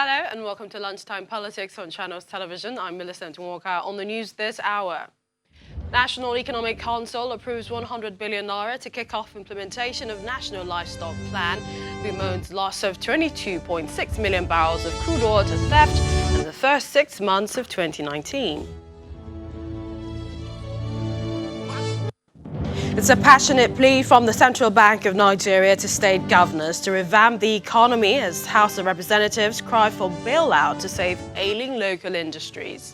Hello and welcome to Lunchtime Politics on Channels Television. I'm Millicent Walker. On the news this hour, National Economic Council approves $100 billion to kick off implementation of National Livestock Plan, bemoans loss of 22.6 million barrels of crude oil to theft in the first 6 months of 2019. It's a passionate plea from the Central Bank of Nigeria to state governors to revamp the economy as House of Representatives cry for bailout to save ailing local industries.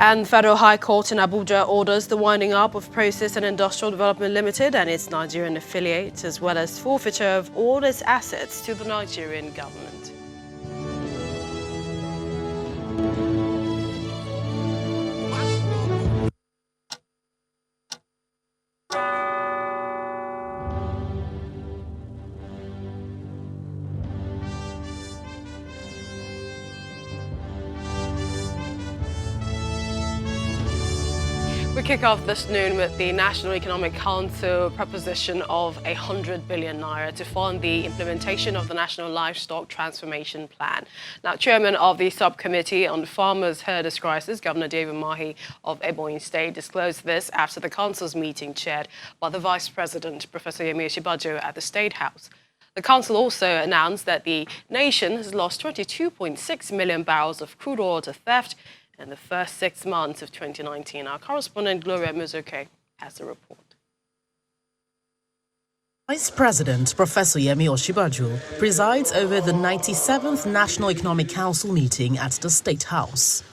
And the Federal High Court in Abuja orders the winding up of Process and Industrial Development Limited and its Nigerian affiliates, as well as forfeiture of all its assets to the Nigerian government. We kick off this noon with the National Economic Council proposition of 100 billion naira to fund the implementation of the National Livestock Transformation Plan. Now, Chairman of the Subcommittee on Farmers Herders Crisis, Governor David Mahi of Ebonyi State, disclosed this after the Council's meeting chaired by the Vice President, Professor Yemi Osinbajo, at the State House. The Council also announced that the nation has lost 22.6 million barrels of crude oil to theft in the first 6 months of 2019. Our correspondent Gloria Muzoke has the report. Vice President Professor Yemi Osinbajo presides over the 97th National Economic Council meeting at the State House.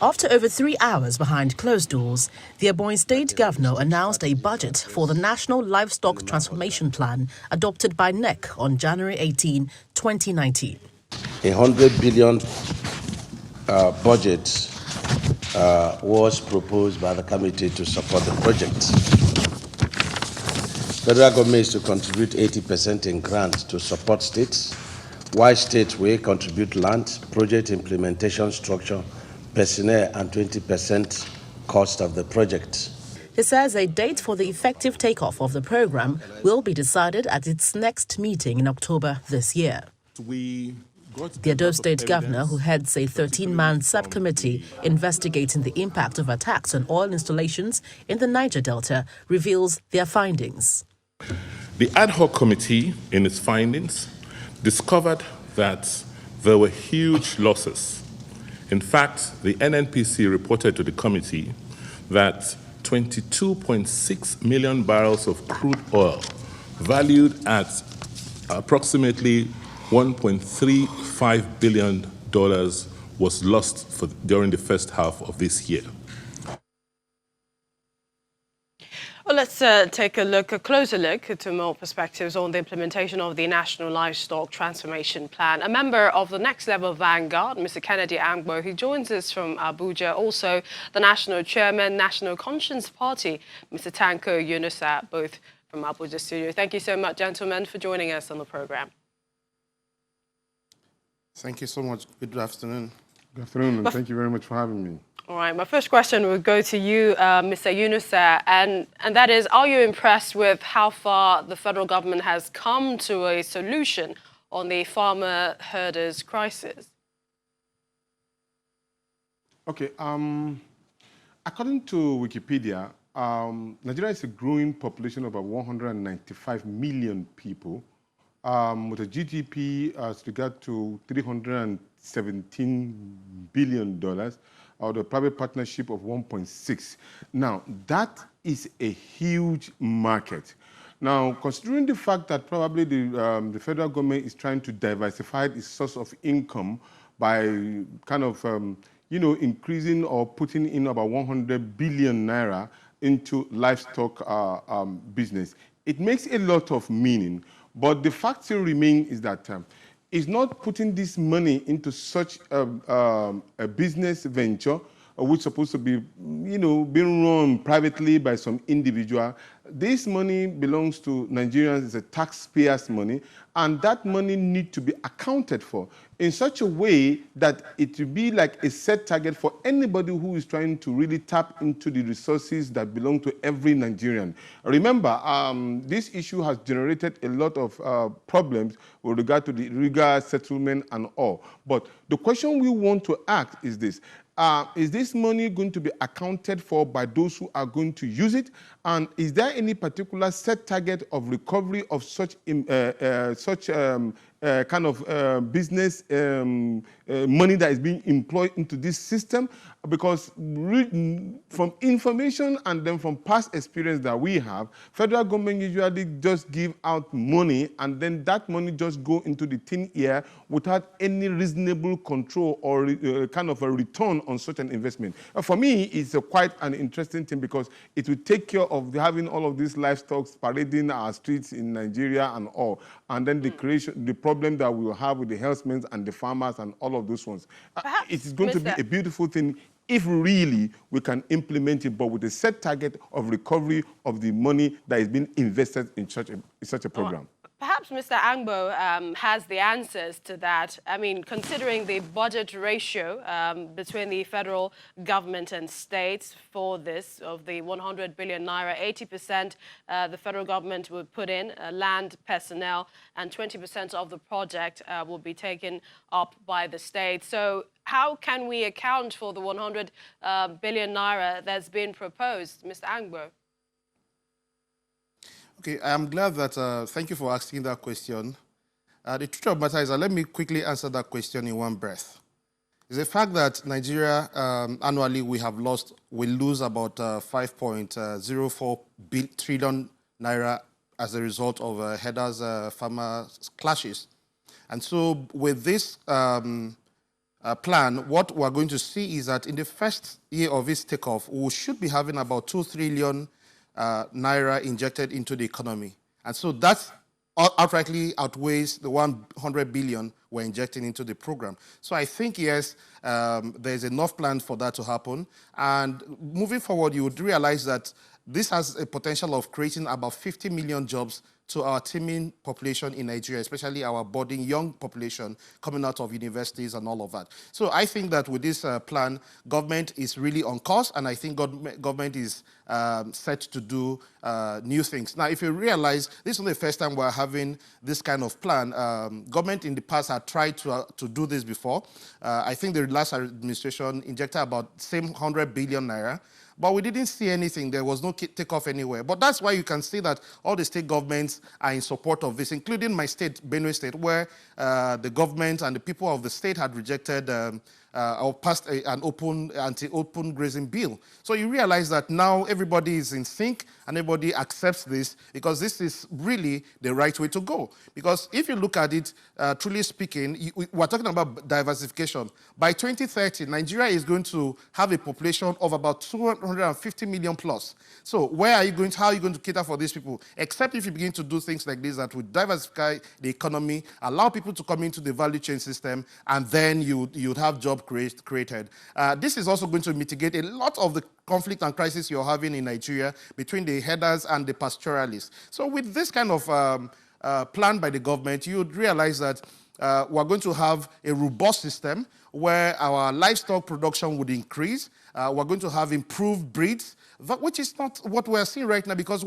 After over 3 hours behind closed doors, the Ebonyi State Governor announced a budget for the National Livestock Transformation Plan adopted by NEC on January 18, 2019. 100 billion budget was proposed by the committee to support the project. Federal government is to contribute 80% in grants to support states, while states will contribute land, project implementation structure, personnel, and 20% cost of the project. He says a date for the effective takeoff of the program will be decided at its next meeting in October this year. The Edo State Governor, who heads a 13-man subcommittee investigating the impact of attacks on oil installations in the Niger Delta, reveals their findings. The ad hoc committee, in its findings, discovered that there were huge losses. In fact, the NNPC reported to the committee that 22.6 million barrels of crude oil, valued at approximately $1.35 billion was lost during the first half of this year. Well, let's take a closer look to more perspectives on the implementation of the National Livestock Transformation Plan. A member of the Next Level Vanguard, Mr. Kennedy Angbo, who joins us from Abuja, also the National Chairman, National Conscience Party, Mr. Tanko Yunusa, both from Abuja studio. Thank you so much, gentlemen, for joining us on the program. Thank you so much. Good afternoon. Good afternoon, and thank you very much for having me. All right, my first question will go to you, Mr. Yunusa, and that is, are you impressed with how far the federal government has come to a solution on the farmer herders crisis? Okay, according to Wikipedia, Nigeria is a growing population of about 195 million people, with a GDP as regard to $317 billion, or the private partnership of 1.6. Now, that is a huge market. Now, considering the fact that probably the federal government is trying to diversify its source of income by kind of, increasing or putting in about 100 billion naira into livestock business, it makes a lot of meaning. But the fact still remains is that it's not putting this money into such a business venture which is supposed to be, being run privately by some individual. This money belongs to Nigerians. It's a taxpayers' money, and that money needs to be accounted for in such a way that it will be like a set target for anybody who is trying to really tap into the resources that belong to every Nigerian. Remember, this issue has generated a lot of problems with regard to the legal settlement and all. But the question we want to ask is this. Is this money going to be accounted for by those who are going to use it? And is there any particular set target of recovery of such kind of business money that is being employed into this system? Because from information and then from past experience that we have, federal government usually just give out money and then that money just go into the thin air without any reasonable control or kind of a return on such an investment. For me, it's quite an interesting thing because it will take care of having all of these livestock parading our streets in Nigeria and all, and then the problem that we will have with the herdsmen and the farmers and all of those ones. It is going to be a beautiful thing if really we can implement it, but with a set target of recovery of the money that is being invested in such a program. Perhaps Mr. Angbo has the answers to that. I mean, considering the budget ratio between the federal government and states for this, of the 100 billion naira, 80% the federal government would put in land, personnel, and 20% of the project will be taken up by the state. So how can we account for the 100 billion naira that's been proposed, Mr. Angbo? Okay, I'm glad that, thank you for asking that question. The truth of the matter is that let me quickly answer that question in one breath. It's the fact that Nigeria, annually we lose about 5.04 trillion naira as a result of herders-farmer clashes. And so with this plan, what we're going to see is that in the first year of its takeoff, we should be having about 2 trillion naira injected into the economy. And so that outrightly outweighs the 100 billion we're injecting into the program. So I think, yes, there's enough plan for that to happen. And moving forward, you would realize that this has a potential of creating about 50 million jobs to our teeming population in Nigeria, especially our budding young population coming out of universities and all of that. So I think that with this plan, government is really on course, and I think government is set to do new things. Now, if you realize, this is not the first time we're having this kind of plan. Government in the past had tried to do this before. I think the last administration injected about the same 100 billion naira. But we didn't see anything. There was no takeoff anywhere. But that's why you can see that all the state governments are in support of this, including my state, Benue State, where the government and the people of the state had rejected or passed an anti-open grazing bill. So you realize that now everybody is in sync and everybody accepts this because this is really the right way to go. Because if you look at it, truly speaking, we're talking about diversification. By 2030, Nigeria is going to have a population of about 250 million plus. So how are you going to cater for these people? Except if you begin to do things like this that would diversify the economy, allow people to come into the value chain system, and then you'd have jobs created. This is also going to mitigate a lot of the conflict and crisis you're having in Nigeria between the herders and the pastoralists. So with this kind of plan by the government, you would realize that we're going to have a robust system where our livestock production would increase. We're going to have improved breeds, which is not what we're seeing right now, because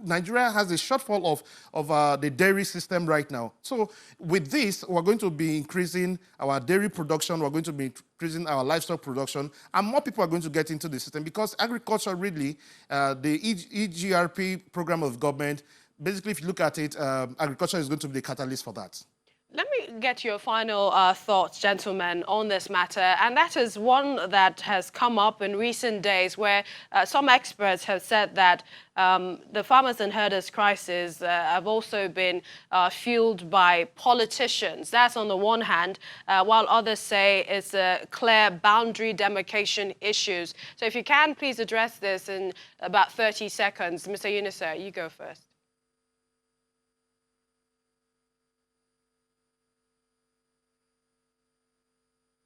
Nigeria has a shortfall of the dairy system right now. So with this, we're going to be increasing our dairy production, we're going to be increasing our livestock production, and more people are going to get into the system because agriculture really, the EGRP program of government, basically if you look at it, agriculture is going to be the catalyst for that. Let me get your final thoughts, gentlemen, on this matter. And that is one that has come up in recent days where some experts have said that the farmers and herders crisis have also been fueled by politicians. That's on the one hand, while others say it's a clear boundary demarcation issues. So if you can, please address this in about 30 seconds. Mr. Yunusa, you go first.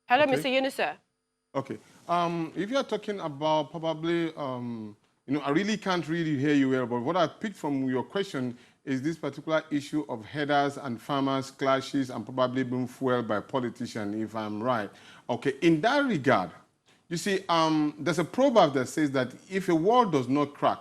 Hello, okay. Mr. Yunusa. Okay. If you're talking about probably, I really can't really hear you well, but what I picked from your question is this particular issue of headers and farmers clashes and probably being fueled by politicians, if I'm right. Okay, in that regard, you see, there's a proverb that says that if a wall does not crack,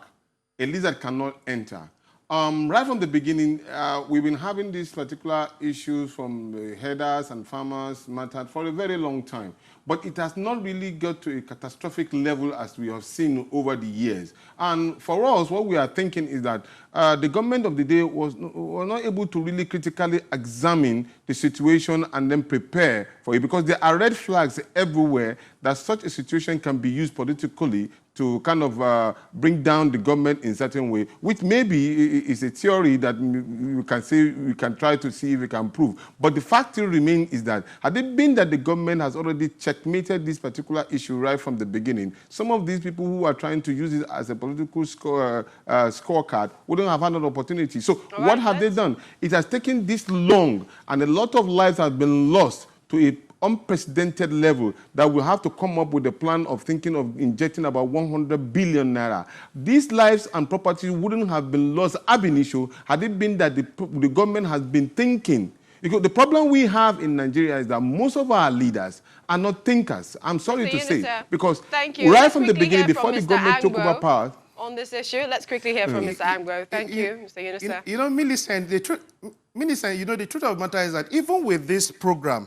a lizard cannot enter. Right from the beginning, we've been having these particular issues from the headers and farmers matter for a very long time. But it has not really got to a catastrophic level as we have seen over the years. And for us, what we are thinking is that the government of the day was not able to really critically examine the situation and then prepare for it, because there are red flags everywhere that such a situation can be used politically to kind of bring down the government in a certain way, which maybe is a theory that you can say, we can try to see if we can prove. But the fact still remains is that had it been that the government has already checkmated this particular issue right from the beginning, some of these people who are trying to use it as a political scorecard wouldn't have had an opportunity. So what have they done? It has taken this long, and a lot of lives have been lost to a unprecedented level that we have to come up with a plan of thinking of injecting about 100 billion naira. These lives and property wouldn't have been lost ab initio had it been that the government has been thinking. Because the problem we have in Nigeria is that most of our leaders are not thinkers. I'm sorry to say, because right from the beginning, before the government took over power, on this issue, let's quickly hear from Mr. Angbo. Thank you, Mr. Yunusa. Millicent, the truth of the matter is that even with this program,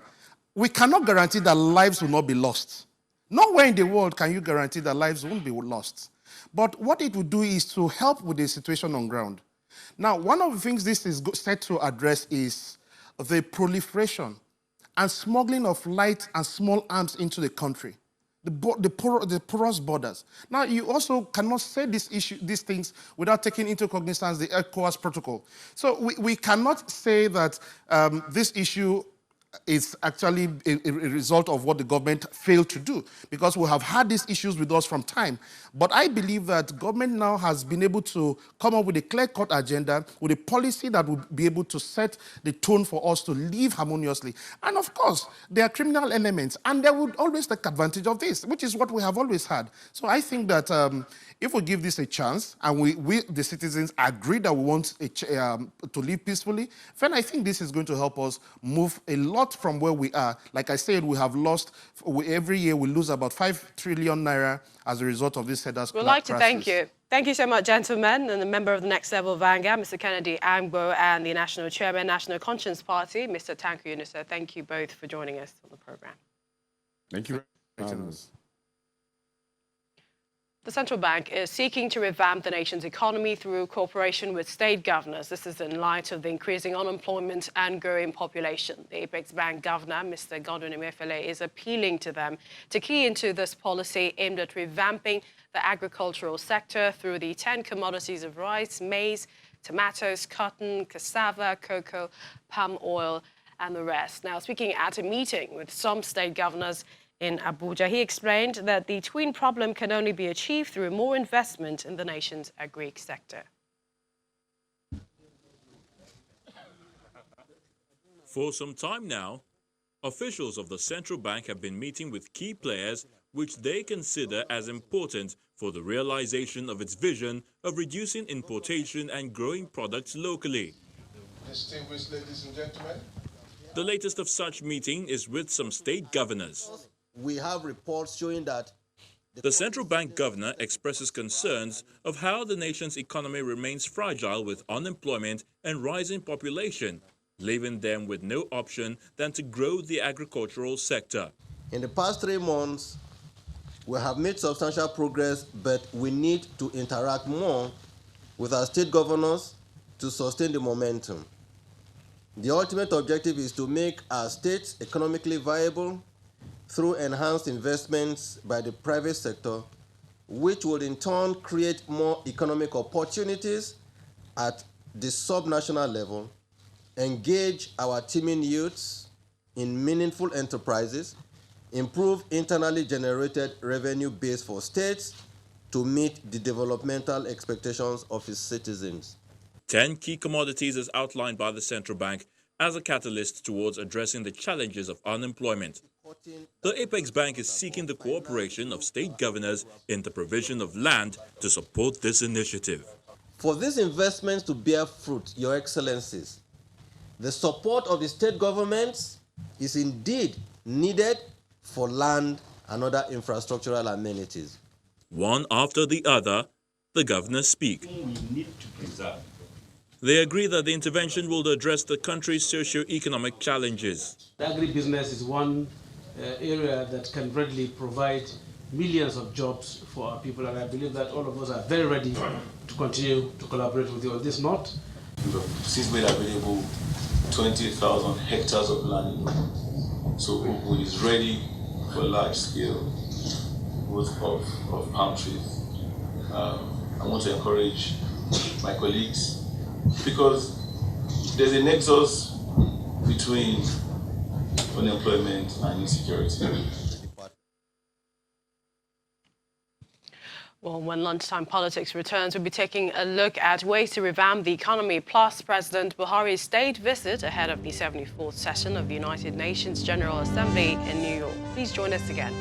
we cannot guarantee that lives will not be lost. Nowhere in the world can you guarantee that lives won't be lost. But what it will do is to help with the situation on ground. Now, one of the things this is set to address is the proliferation and smuggling of light and small arms into the country, the porous borders. Now, you also cannot say these things without taking into cognizance the ECOWAS protocol. So we cannot say that this issue is actually a result of what the government failed to do, because we have had these issues with us from time. But I believe that government now has been able to come up with a clear-cut agenda, with a policy that will be able to set the tone for us to live harmoniously. And of course, there are criminal elements, and they would always take advantage of this, which is what we have always had. So I think that if we give this a chance, and we the citizens, agree that we want to live peacefully, then I think this is going to help us move a lot from where we are. Like I said, we have lost, every year we lose about 5 trillion naira as a result of this headers. We'd like to thank you. Thank you so much, gentlemen, and the member of the Next Level Vanguard, Mr. Kennedy Angbo, and the National Chairman, National Conscience Party, Mr. Tanko Yunusa. Thank you both for joining us on the program. Thank you. The central bank is seeking to revamp the nation's economy through cooperation with state governors. This is in light of the increasing unemployment and growing population. The Apex Bank governor, Mr. Godwin Emefiele, is appealing to them to key into this policy aimed at revamping the agricultural sector through the 10 commodities of rice, maize, tomatoes, cotton, cassava, cocoa, palm oil, and the rest. Now, speaking at a meeting with some state governors in Abuja, he explained that the twin problem can only be achieved through more investment in the nation's agri sector. For some time now, officials of the central bank have been meeting with key players which they consider as important for the realization of its vision of reducing importation and growing products locally. Distinguished ladies and gentlemen, the latest of such meeting is with some state governors. We have reports showing that the central bank governor expresses concerns of how the nation's economy remains fragile with unemployment and rising population, leaving them with no option than to grow the agricultural sector. In the past 3 months, we have made substantial progress, but we need to interact more with our state governors to sustain the momentum. The ultimate objective is to make our states economically viable through enhanced investments by the private sector, which will in turn create more economic opportunities at the subnational level, engage our teeming youths in meaningful enterprises, improve internally generated revenue base for states to meet the developmental expectations of its citizens. 10 key commodities as outlined by the central bank as a catalyst towards addressing the challenges of unemployment. The Apex Bank is seeking the cooperation of state governors in the provision of land to support this initiative. For these investments to bear fruit, Your Excellencies, the support of the state governments is indeed needed for land and other infrastructural amenities. One after the other, the governors speak. We need to preserve. They agree that the intervention will address the country's socio-economic challenges. Agribusiness is one area that can readily provide millions of jobs for our people, and I believe that all of us are very ready to continue to collaborate with you on this note. Since made available 20,000 hectares of land, so Obu is ready for large scale growth of palm trees. I want to encourage my colleagues, because there's a nexus between unemployment and insecurity. Well, when lunchtime politics returns, we'll be taking a look at ways to revamp the economy, plus President Buhari's state visit ahead of the 74th session of the United Nations General Assembly in New York. Please join us again.